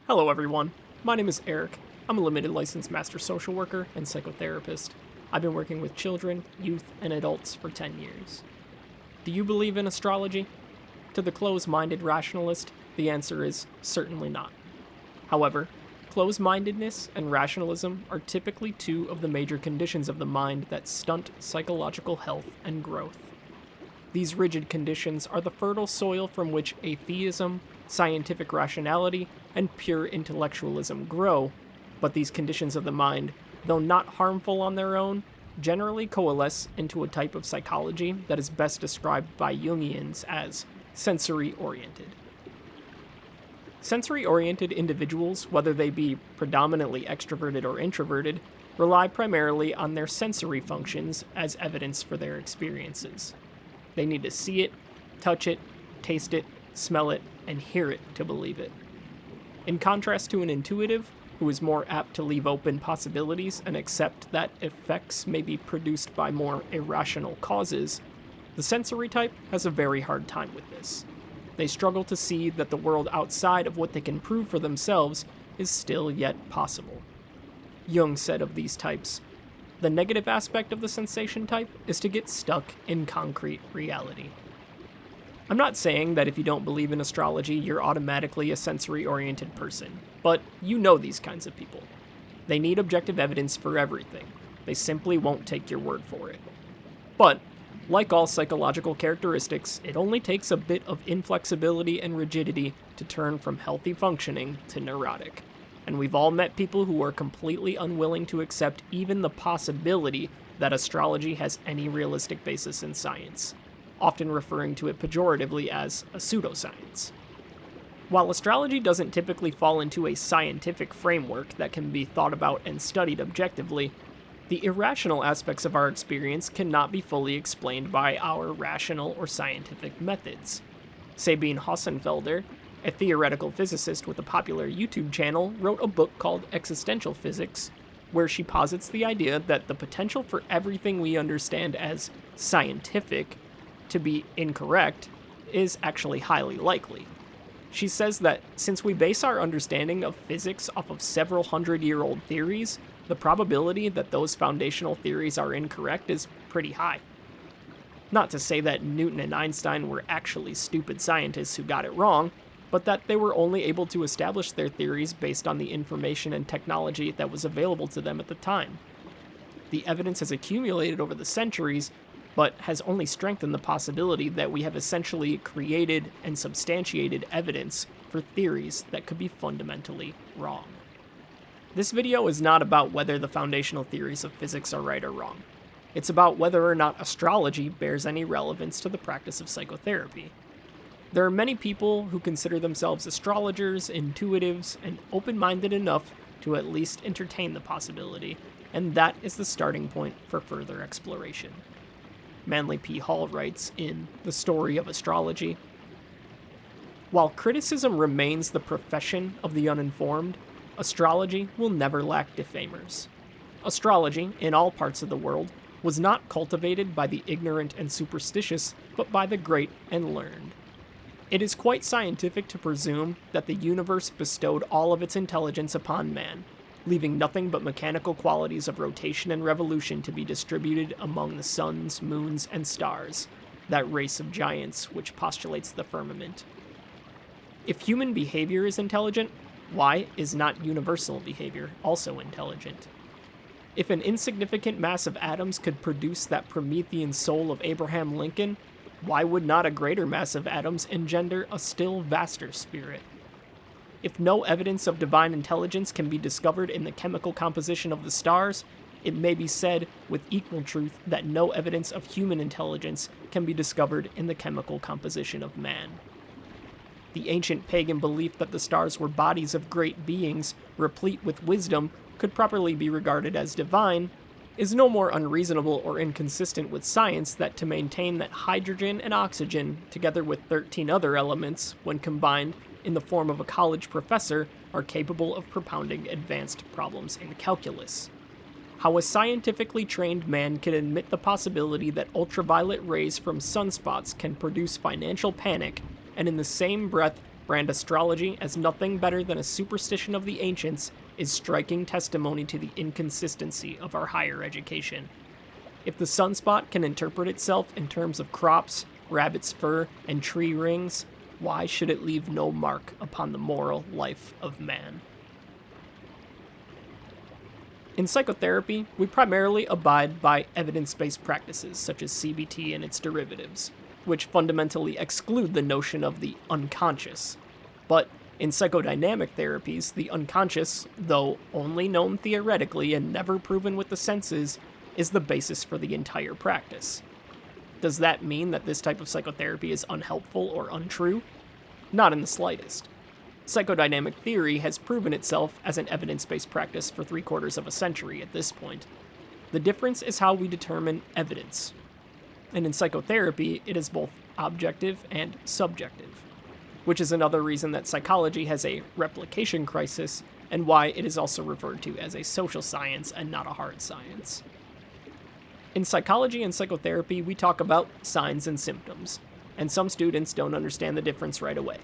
Hello everyone, my name is Eric. I'm a limited licensed master social worker and psychotherapist. I've been working with children, youth, and adults for 10 years. Do you believe in astrology? To the closed-minded rationalist, the answer is certainly not. However, closed-mindedness and rationalism are typically two of the major conditions of the mind that stunt psychological health and growth. These rigid conditions are the fertile soil from which atheism, scientific rationality, and pure intellectualism grow, but these conditions of the mind, though not harmful on their own, generally coalesce into a type of psychology that is best described by Jungians as sensory-oriented. Sensory-oriented individuals, whether they be predominantly extroverted or introverted, rely primarily on their sensory functions as evidence for their experiences. They need to see it, touch it, taste it, smell it, and hear it to believe it. In contrast to an intuitive, who is more apt to leave open possibilities and accept that effects may be produced by more irrational causes, the sensory type has a very hard time with this. They struggle to see that the world outside of what they can prove for themselves is still yet possible. Jung said of these types, "The negative aspect of the sensation type is to get stuck in concrete reality." I'm not saying that if you don't believe in astrology, you're automatically a sensory-oriented person, but you know these kinds of people. They need objective evidence for everything. They simply won't take your word for it. But, like all psychological characteristics, it only takes a bit of inflexibility and rigidity to turn from healthy functioning to neurotic. And we've all met people who are completely unwilling to accept even the possibility that astrology has any realistic basis in science, often referring to it pejoratively as a pseudoscience. While astrology doesn't typically fall into a scientific framework that can be thought about and studied objectively, the irrational aspects of our experience cannot be fully explained by our rational or scientific methods. Sabine Hossenfelder, a theoretical physicist with a popular YouTube channel, wrote a book called Existential Physics, where she posits the idea that the potential for everything we understand as scientific to be incorrect is actually highly likely. She says that since we base our understanding of physics off of several hundred-year-old theories, the probability that those foundational theories are incorrect is pretty high. Not to say that Newton and Einstein were actually stupid scientists who got it wrong, but that they were only able to establish their theories based on the information and technology that was available to them at the time. The evidence has accumulated over the centuries, but has only strengthened the possibility that we have essentially created and substantiated evidence for theories that could be fundamentally wrong. This video is not about whether the foundational theories of physics are right or wrong. It's about whether or not astrology bears any relevance to the practice of psychotherapy. There are many people who consider themselves astrologers, intuitives, and open-minded enough to at least entertain the possibility, and that is the starting point for further exploration. Manly P. Hall writes in The Story of Astrology, "While criticism remains the profession of the uninformed, astrology will never lack defamers. Astrology, in all parts of the world, was not cultivated by the ignorant and superstitious, but by the great and learned. It is quite scientific to presume that the universe bestowed all of its intelligence upon man, leaving nothing but mechanical qualities of rotation and revolution to be distributed among the suns, moons, and stars, that race of giants which postulates the firmament. If human behavior is intelligent, why is not universal behavior also intelligent? If an insignificant mass of atoms could produce that Promethean soul of Abraham Lincoln, why would not a greater mass of atoms engender a still vaster spirit? If no evidence of divine intelligence can be discovered in the chemical composition of the stars, it may be said with equal truth that no evidence of human intelligence can be discovered in the chemical composition of man. The ancient pagan belief that the stars were bodies of great beings, replete with wisdom, could properly be regarded as divine, is no more unreasonable or inconsistent with science that to maintain that hydrogen and oxygen, together with 13 other elements, when combined in the form of a college professor, are capable of propounding advanced problems in calculus. How a scientifically trained man can admit the possibility that ultraviolet rays from sunspots can produce financial panic, and in the same breath brand astrology as nothing better than a superstition of the ancients is striking testimony to the inconsistency of our higher education. If the sunspot can interpret itself in terms of crops, rabbit's fur, and tree rings, why should it leave no mark upon the moral life of man? In psychotherapy, we primarily abide by evidence-based practices such as CBT and its derivatives, which fundamentally exclude the notion of the unconscious. But in psychodynamic therapies, the unconscious, though only known theoretically and never proven with the senses, is the basis for the entire practice. Does that mean that this type of psychotherapy is unhelpful or untrue? Not in the slightest. Psychodynamic theory has proven itself as an evidence-based practice for 3/4 of a century at this point. The difference is how we determine evidence. And in psychotherapy, it is both objective and subjective, which is another reason that psychology has a replication crisis and why it is also referred to as a social science and not a hard science. In psychology and psychotherapy, we talk about signs and symptoms, and some students don't understand the difference right away.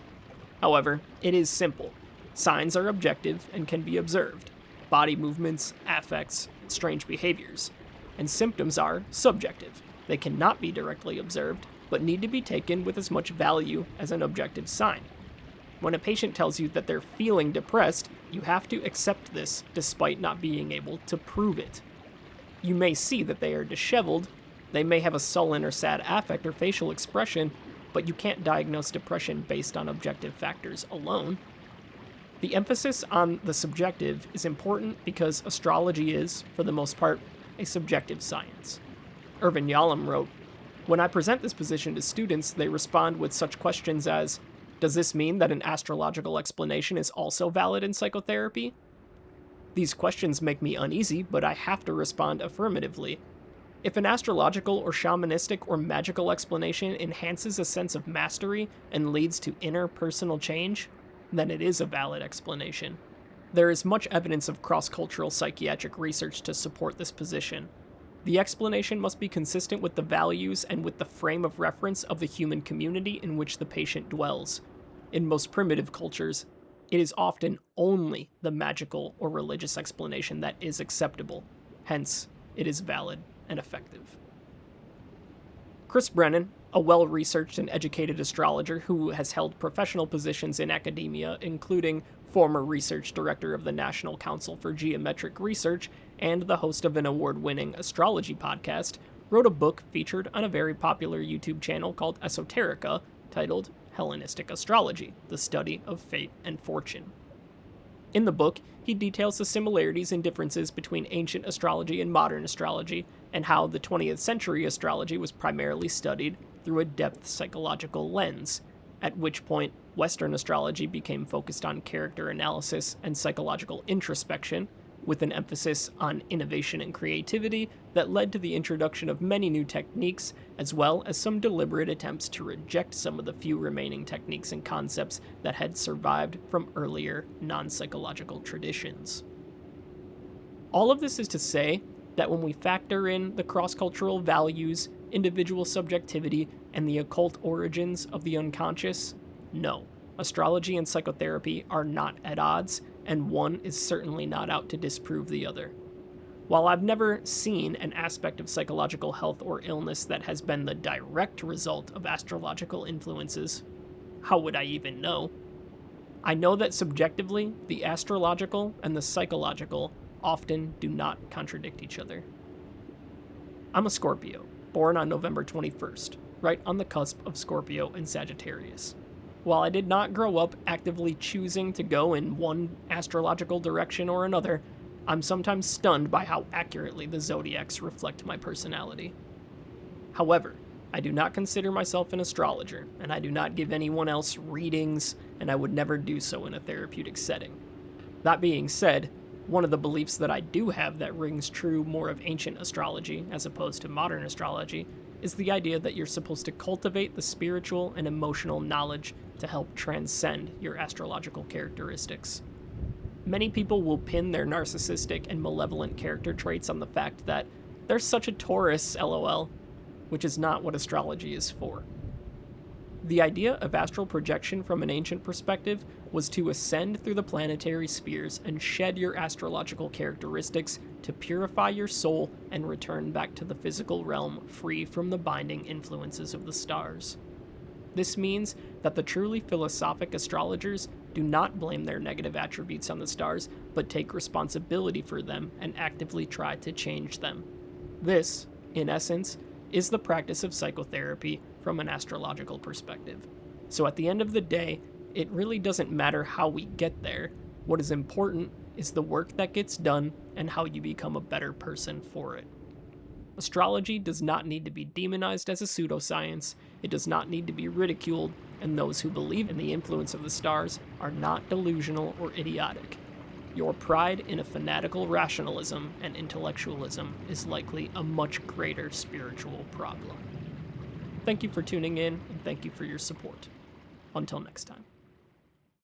However, it is simple. Signs are objective and can be observed: body movements, affects, strange behaviors. And symptoms are subjective. They cannot be directly observed, but need to be taken with as much value as an objective sign. When a patient tells you that they're feeling depressed, you have to accept this despite not being able to prove it. You may see that they are disheveled, they may have a sullen or sad affect or facial expression, but you can't diagnose depression based on objective factors alone. The emphasis on the subjective is important because astrology is, for the most part, a subjective science. Irvin Yalom wrote, "When I present this position to students, they respond with such questions as, does this mean that an astrological explanation is also valid in psychotherapy? These questions make me uneasy, but I have to respond affirmatively. If an astrological or shamanistic or magical explanation enhances a sense of mastery and leads to inner personal change, then it is a valid explanation. There is much evidence of cross-cultural psychiatric research to support this position. The explanation must be consistent with the values and with the frame of reference of the human community in which the patient dwells. In most primitive cultures, it is often only the magical or religious explanation that is acceptable. Hence, it is valid and effective." Chris Brennan, a well-researched and educated astrologer who has held professional positions in academia, including former research director of the National Council for Geometric Research and the host of an award-winning astrology podcast, wrote a book featured on a very popular YouTube channel called Esoterica, titled Hellenistic Astrology, the Study of Fate and Fortune. In the book, he details the similarities and differences between ancient astrology and modern astrology, and how the 20th century astrology was primarily studied through a depth psychological lens, at which point Western astrology became focused on character analysis and psychological introspection, with an emphasis on innovation and creativity that led to the introduction of many new techniques, as well as some deliberate attempts to reject some of the few remaining techniques and concepts that had survived from earlier non-psychological traditions. All of this is to say that when we factor in the cross-cultural values, individual subjectivity, and the occult origins of the unconscious, no, astrology and psychotherapy are not at odds, and one is certainly not out to disprove the other. While I've never seen an aspect of psychological health or illness that has been the direct result of astrological influences, how would I even know? I know that subjectively, the astrological and the psychological often do not contradict each other. I'm a Scorpio, born on November 21st, right on the cusp of Scorpio and Sagittarius. While I did not grow up actively choosing to go in one astrological direction or another, I'm sometimes stunned by how accurately the zodiacs reflect my personality. However, I do not consider myself an astrologer, and I do not give anyone else readings, and I would never do so in a therapeutic setting. That being said, one of the beliefs that I do have that rings true more of ancient astrology as opposed to modern astrology is the idea that you're supposed to cultivate the spiritual and emotional knowledge to help transcend your astrological characteristics. Many people will pin their narcissistic and malevolent character traits on the fact that they're such a Taurus, lol, which is not what astrology is for. The idea of astral projection from an ancient perspective was to ascend through the planetary spheres and shed your astrological characteristics to purify your soul and return back to the physical realm free from the binding influences of the stars. This means that the truly philosophic astrologers do not blame their negative attributes on the stars, but take responsibility for them and actively try to change them. This, in essence, is the practice of psychotherapy from an astrological perspective. So at the end of the day, it really doesn't matter how we get there. What is important is the work that gets done and how you become a better person for it. Astrology does not need to be demonized as a pseudoscience, it does not need to be ridiculed, and those who believe in the influence of the stars are not delusional or idiotic. Your pride in a fanatical rationalism and intellectualism is likely a much greater spiritual problem. Thank you for tuning in, and thank you for your support. Until next time.